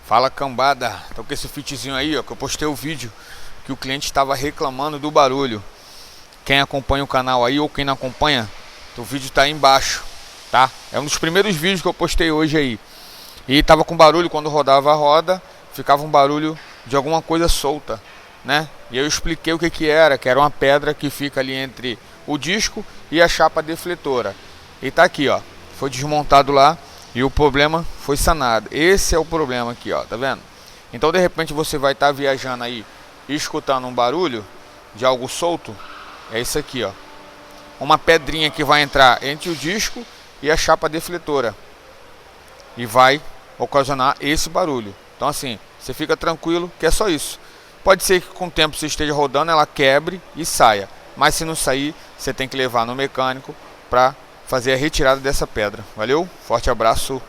Fala, cambada, tô com esse fitzinho aí, ó, que eu postei o vídeo que o cliente estava reclamando do barulho. Quem acompanha o canal aí ou quem não acompanha, o vídeo tá aí embaixo, tá? É um dos primeiros vídeos que eu postei hoje aí. E tava com barulho quando rodava a roda, ficava um barulho de alguma coisa solta, né? E eu expliquei o que que era uma pedra que fica ali entre o disco e a chapa defletora. E tá aqui, ó, foi desmontado lá. E o problema foi sanado. Esse é o problema aqui, ó, tá vendo? Então de repente você vai estar viajando aí e escutando um barulho de algo solto. É isso aqui, ó. Uma pedrinha que vai entrar entre o disco e a chapa defletora. E vai ocasionar esse barulho. Então assim, você fica tranquilo que é só isso. Pode ser que com o tempo você esteja rodando, ela quebre e saia. Mas se não sair, você tem que levar no mecânico para fazer a retirada dessa pedra. Valeu? Forte abraço.